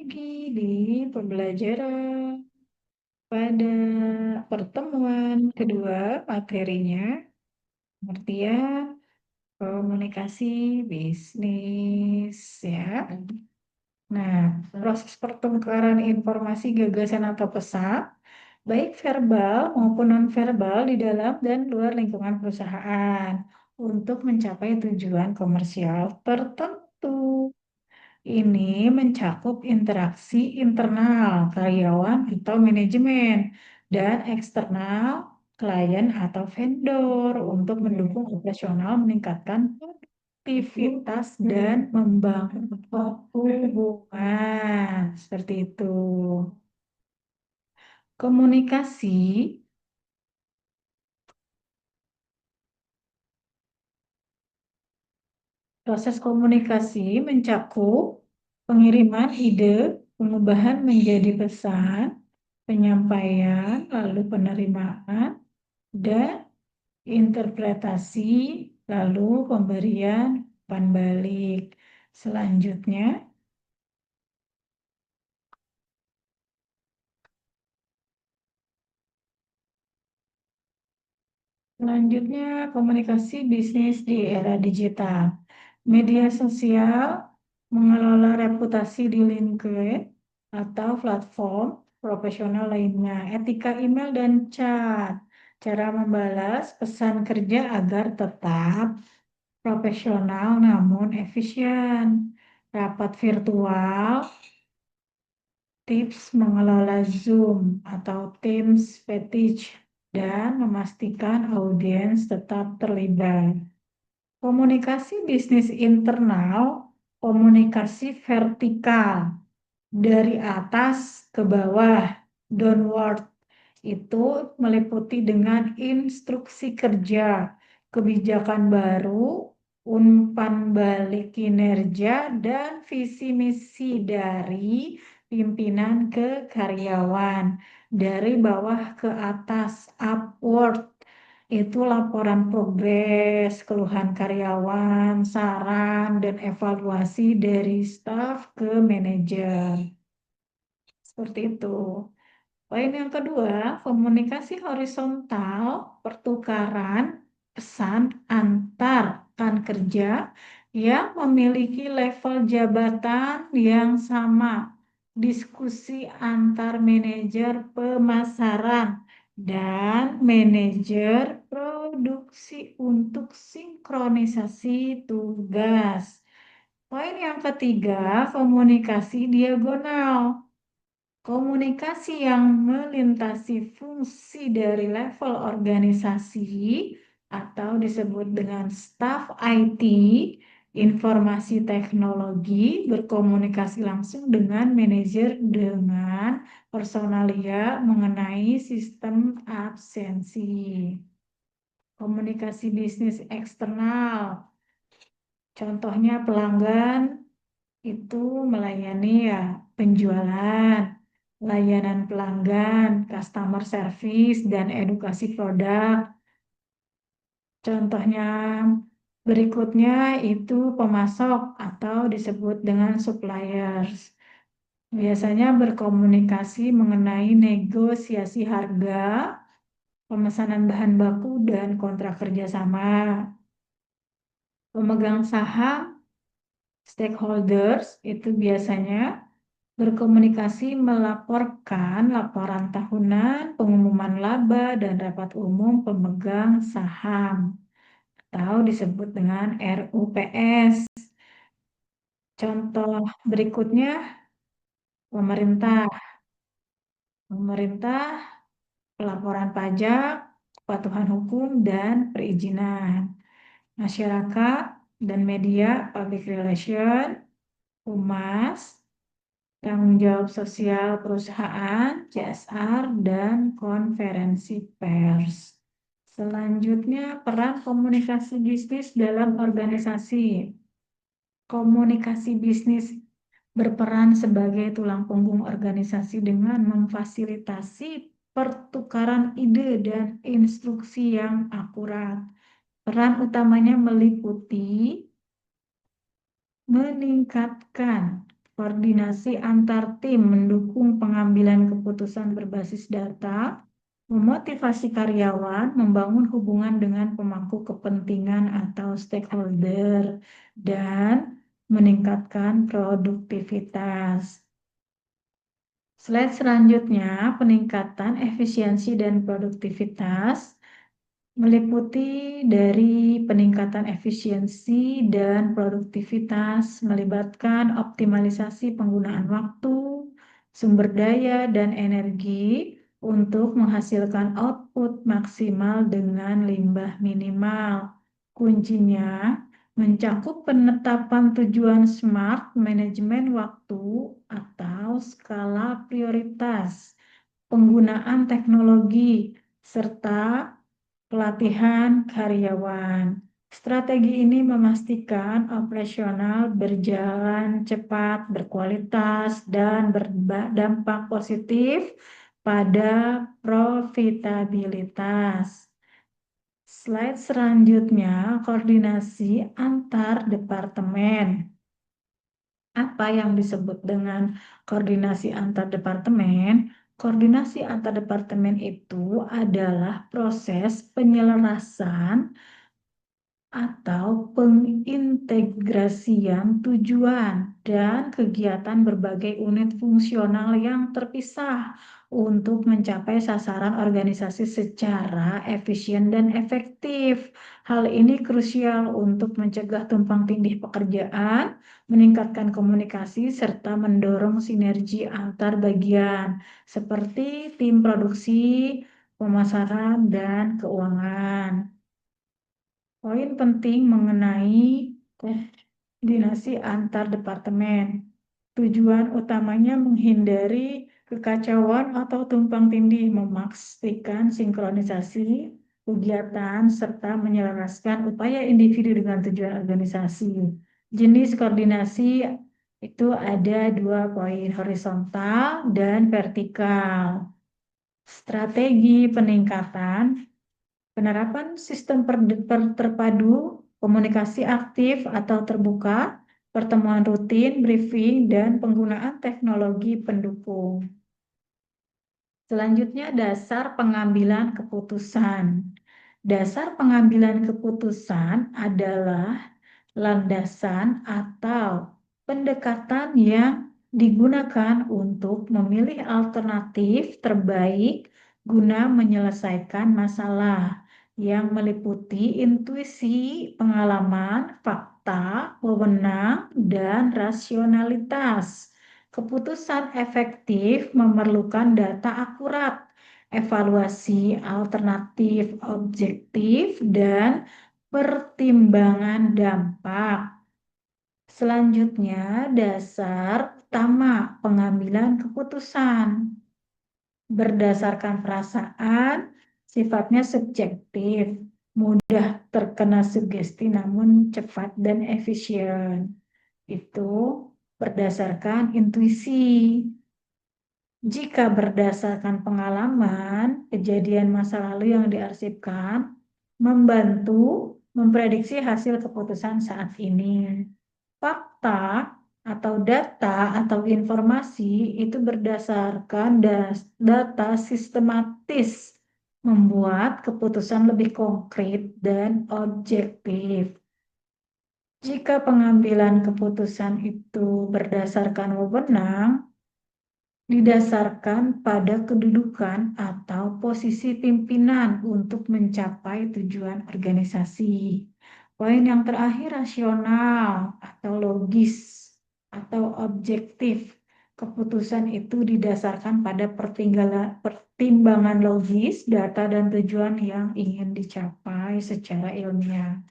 lagi di pembelajaran. Pada pertemuan kedua materinya, pengertian komunikasi bisnis ya. Nah, proses pertukaran informasi, gagasan atau pesan, baik verbal maupun nonverbal di dalam dan luar lingkungan perusahaan untuk mencapai tujuan komersial tertentu. Ini mencakup interaksi internal karyawan atau manajemen dan eksternal klien atau vendor untuk mendukung operasional, meningkatkan produktivitas dan membangun hubungan. Seperti itu. Komunikasi, proses komunikasi mencakup pengiriman ide, pengubahan menjadi pesan, penyampaian, lalu penerimaan, dan interpretasi, lalu pemberian umpan balik. Selanjutnya komunikasi bisnis di era digital. Media sosial mengelola reputasi di LinkedIn atau platform profesional lainnya. Etika email dan chat. Cara membalas pesan kerja agar tetap profesional namun efisien. Rapat virtual, tips mengelola Zoom atau Teams fatigue, dan memastikan audiens tetap terlibat. Komunikasi bisnis internal, komunikasi vertikal dari atas ke bawah, downward, itu meliputi dengan instruksi kerja, kebijakan baru, umpan balik kinerja, dan visi misi dari pimpinan ke karyawan. Dari bawah ke atas, upward, itu laporan progres, keluhan karyawan, saran, dan evaluasi dari staf ke manajer. Seperti itu. Poin yang kedua, komunikasi horizontal, pertukaran pesan antar rekan kerja yang memiliki level jabatan yang sama, diskusi antar manajer pemasaran dan manajer produksi untuk sinkronisasi tugas. Poin yang ketiga, komunikasi diagonal. Komunikasi yang melintasi fungsi dari level organisasi atau disebut dengan staf IT, informasi teknologi, berkomunikasi langsung dengan manajer dengan personalia mengenai sistem absensi. Komunikasi bisnis eksternal, contohnya pelanggan itu melayani ya penjualan, layanan pelanggan, customer service, dan edukasi produk. Contohnya berikutnya itu pemasok atau disebut dengan suppliers. Biasanya berkomunikasi mengenai negosiasi harga, pemesanan bahan baku, dan kontrak kerjasama. Pemegang saham, stakeholders, itu biasanya berkomunikasi melaporkan laporan tahunan, pengumuman laba, dan rapat umum pemegang saham atau disebut dengan RUPS. Contoh berikutnya, pemerintah. Pemerintah, pelaporan pajak, kepatuhan hukum, dan perizinan. Masyarakat dan media, public relation, humas, tanggung jawab sosial perusahaan, CSR, dan konferensi pers. Selanjutnya, peran komunikasi bisnis dalam organisasi. Komunikasi bisnis berperan sebagai tulang punggung organisasi dengan memfasilitasi pertukaran ide dan instruksi yang akurat. Peran utamanya meliputi meningkatkan koordinasi antar tim mendukung pengambilan keputusan berbasis data, memotivasi karyawan, membangun hubungan dengan pemangku kepentingan atau stakeholder, dan meningkatkan produktivitas. Slide selanjutnya, peningkatan efisiensi dan produktivitas meliputi dari peningkatan efisiensi dan produktivitas, melibatkan optimalisasi penggunaan waktu, sumber daya, dan energi untuk menghasilkan output maksimal dengan limbah minimal. Kuncinya mencakup penetapan tujuan SMART, manajemen waktu atau skala prioritas, penggunaan teknologi, serta pelatihan karyawan. Strategi ini memastikan operasional berjalan cepat, berkualitas, dan berdampak positif pada profitabilitas. Slide selanjutnya, koordinasi antar departemen. Apa yang disebut dengan koordinasi antar departemen? Koordinasi antar departemen itu adalah proses penyelarasan atau pengintegrasian tujuan dan kegiatan berbagai unit fungsional yang terpisah untuk mencapai sasaran organisasi secara efisien dan efektif. Hal ini krusial untuk mencegah tumpang tindih pekerjaan, meningkatkan komunikasi, serta mendorong sinergi antar bagian seperti tim produksi, pemasaran, dan keuangan. Poin penting mengenai koordinasi antar departemen. Tujuan utamanya menghindari kekacauan atau tumpang tindih, memastikan sinkronisasi kegiatan, serta menyelaraskan upaya individu dengan tujuan organisasi. Jenis koordinasi itu ada 2 poin, horizontal dan vertikal. Strategi peningkatan penerapan sistem terpadu, komunikasi aktif atau terbuka, pertemuan rutin, briefing, dan penggunaan teknologi pendukung. Selanjutnya, dasar pengambilan keputusan. Dasar pengambilan keputusan adalah landasan atau pendekatan yang digunakan untuk memilih alternatif terbaik guna menyelesaikan masalah yang meliputi intuisi, pengalaman, fakta, wewenang, dan rasionalitas. Keputusan efektif memerlukan data akurat, evaluasi alternatif objektif, dan pertimbangan dampak. Selanjutnya, dasar utama pengambilan keputusan. Berdasarkan perasaan, sifatnya subjektif, mudah terkena sugesti namun cepat dan efisien. Itu berdasarkan intuisi. Jika berdasarkan pengalaman, kejadian masa lalu yang diarsipkan, membantu memprediksi hasil keputusan saat ini. Fakta atau data atau informasi itu berdasarkan data sistematis, membuat keputusan lebih konkret dan objektif. Jika pengambilan keputusan itu berdasarkan wewenang, didasarkan pada kedudukan atau posisi pimpinan untuk mencapai tujuan organisasi. Poin yang terakhir, rasional atau logis atau objektif. Keputusan itu didasarkan pada pertimbangan logis, data, dan tujuan yang ingin dicapai secara ilmiah.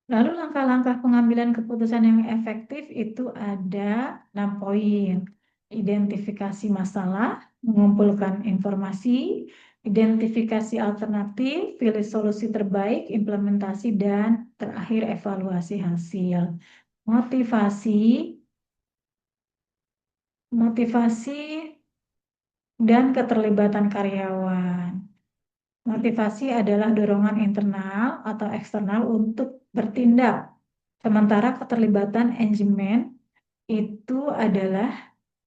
Lalu langkah-langkah pengambilan keputusan yang efektif itu ada 6 poin. Identifikasi masalah, mengumpulkan informasi, identifikasi alternatif, pilih solusi terbaik, implementasi, dan terakhir evaluasi hasil. Motivasi dan keterlibatan karyawan. Motivasi adalah dorongan internal atau eksternal untuk bertindak, sementara keterlibatan itu adalah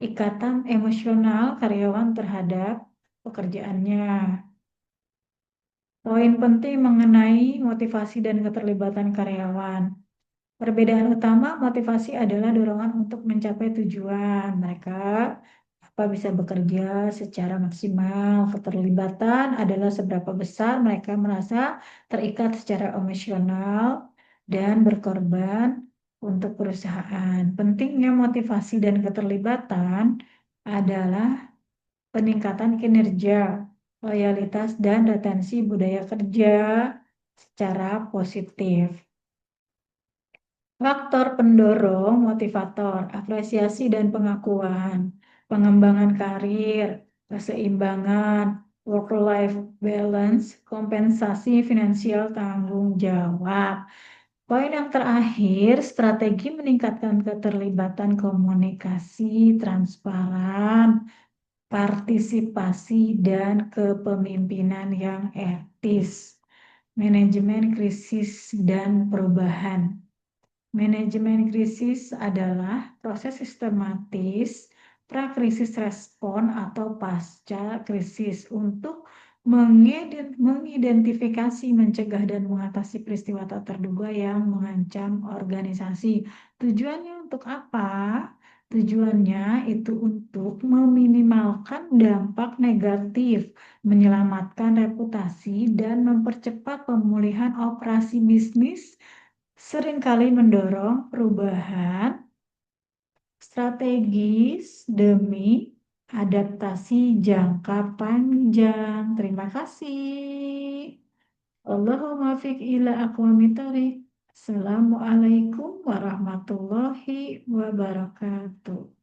ikatan emosional karyawan terhadap pekerjaannya. Poin penting mengenai motivasi dan keterlibatan karyawan. Perbedaan utama motivasi adalah dorongan untuk mencapai tujuan. Mereka bisa bekerja secara maksimal. Keterlibatan adalah seberapa besar mereka merasa terikat secara emosional dan berkorban untuk perusahaan. Pentingnya motivasi dan keterlibatan adalah peningkatan kinerja, loyalitas, dan retensi budaya kerja secara positif. Faktor pendorong, motivator, apresiasi dan pengakuan, pengembangan karir, keseimbangan, work-life balance, kompensasi finansial tanggung jawab. Poin yang terakhir, strategi meningkatkan keterlibatan komunikasi, transparan, partisipasi, dan kepemimpinan yang etis. Manajemen krisis dan perubahan. Manajemen krisis adalah proses sistematis prakrisis respon atau pasca krisis untuk mengidentifikasi, mencegah, dan mengatasi peristiwa tak terduga yang mengancam organisasi. Tujuannya untuk apa? Tujuannya itu untuk meminimalkan dampak negatif, menyelamatkan reputasi, dan mempercepat pemulihan operasi bisnis, seringkali mendorong perubahan strategis demi adaptasi jangka panjang. Terima kasih. Allahumma fiq ila aqwamit thoriq. Assalamualaikum warahmatullahi wabarakatuh.